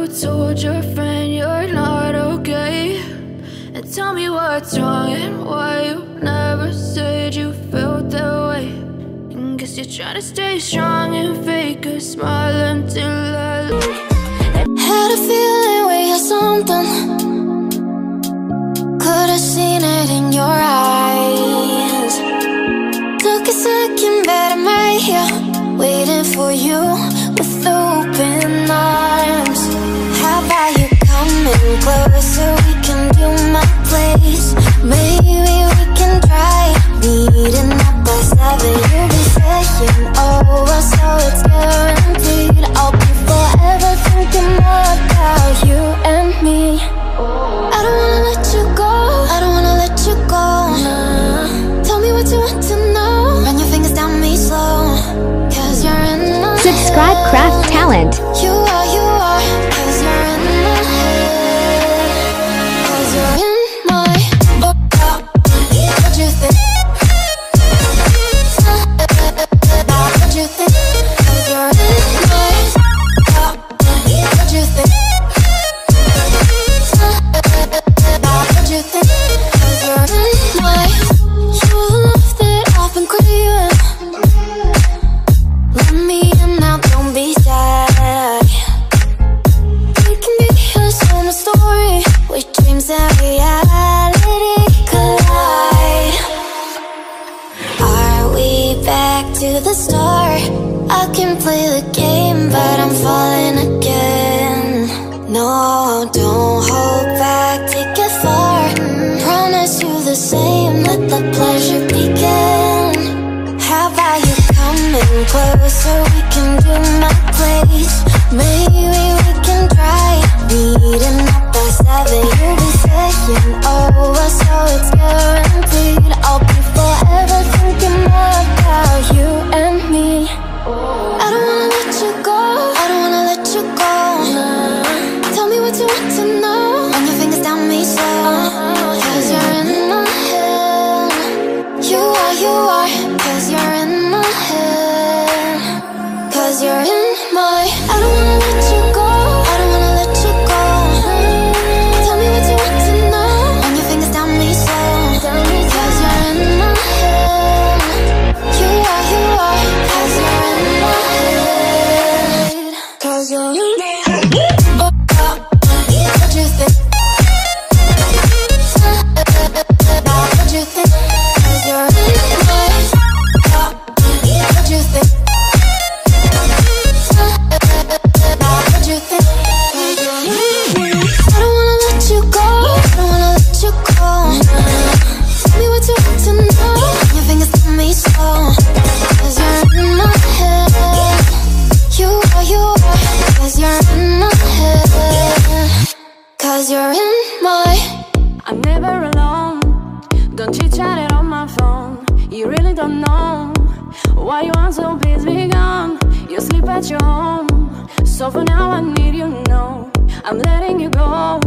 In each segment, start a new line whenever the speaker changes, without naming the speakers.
told your friend you're not okay? And tell me what's wrong and why you never said you felt that way. And guess you're trying to stay strong and fake a smile until I
had a feeling we had something. Could have seen it in your eyes. Took a second, but I'm right here waiting for you with open arms. How about you coming closer? We can do my place. Maybe we can try meeting up by 7. You'll be saying over, so it's guaranteed. I'll be forever thinking more about you and me. I don't wanna let you go, I don't wanna let you go. Tell me what you want to know. Run your fingers down me slow, cause you're in my
Subscribe Craft Talent.
You are, cause you're in my head. Cause you're in my what you think? What you think? Cause you're in my what you think? What you think? Cause you're in my you love that I've been craving. Let me in now, don't be shy. We can be a summer story with dreams and reality collide. Are we back to the start? I can play the game, but I'm falling again. No, don't hold back, take it far. Promise you the same, let the pleasure begin. How about you coming closer? We can do my place. Maybe we can try meeting up by 7. You'll be saying over, so it's guaranteed. I'll be forever thinking more about you and me. I don't wanna let you go, I don't wanna let you go. Tell me what you want to know. Run your fingers down me slow, cause you're in my head. You are, cause you're in my head. Cause you're in my I don't wanna let you go, I don't wanna let you go. Tell me what you want to know. Run your fingers down me slow, cause you're in my head. You are, cause you're in my head. Cause you're in my what you think? What you think? Cause you're in my what you think? What you think? Cause you're in my I don't wanna let you go, I don't wanna let you go. Tell me what you want to know. Your fingers on me slow, cause you're in my head. You are, cause you're in my head. Cause you're in my
I'm never alone. Don't chit chat it on my phone. You really don't know why you want so please be gone. You sleep at your home, so for now I need you to know I'm letting you go.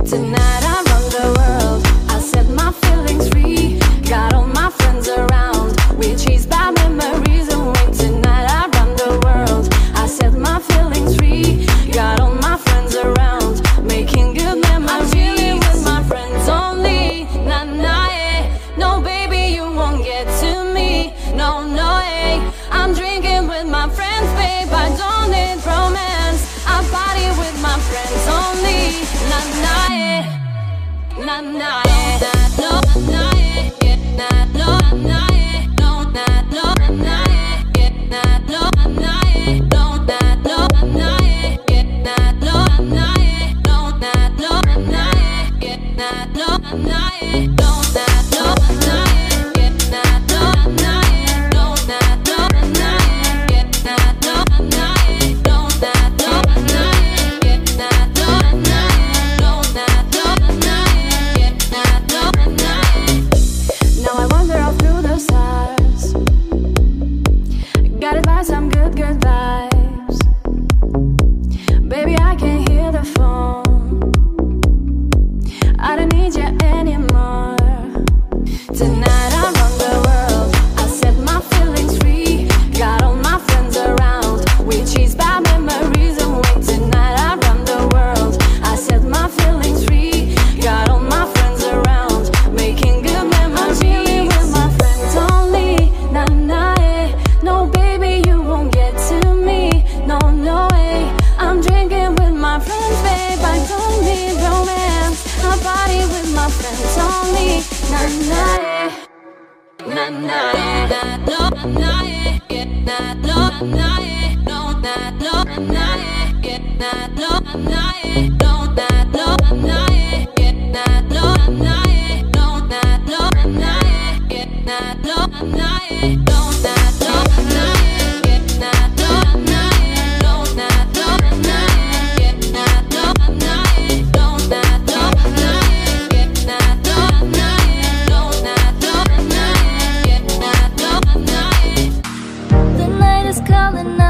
Tonight I run the world, I set my feelings free. Got all my friends around, we chase bad memories away. Tonight I run the world, I set my feelings free. Got all my friends around, making good memories. I'm chilling with my friends only. Nah, nah, eh. No, baby, you won't get to me. No, no, eh. I'm drinking with my friends, babe. I don't need romance. I party with my friends only. Nah, nah, eh. Nah, nah, eh. No, nah, eh. Yeah, nah, no, nah, eh. No, nah, no, nah, eh. Yeah, nah, no, nah, eh. No, nah, no, nah, eh. Yeah, nah, no, nah, eh. No, nah, no, nah, eh. Yeah, nah, no, nah, eh. No, nah, no, nah, eh. Yeah, nah, no, nah, eh. No, nah, no, nah, eh. Yeah, nah, no, nah, eh. No, nah, no, nah, eh. Yeah, nah, no, nah, eh. No, nah, no, nah, eh. Yeah, nah, no, nah, eh. No, nah, no, nah, eh. Yeah, nah, no, nah, eh. Now I wonder I'm not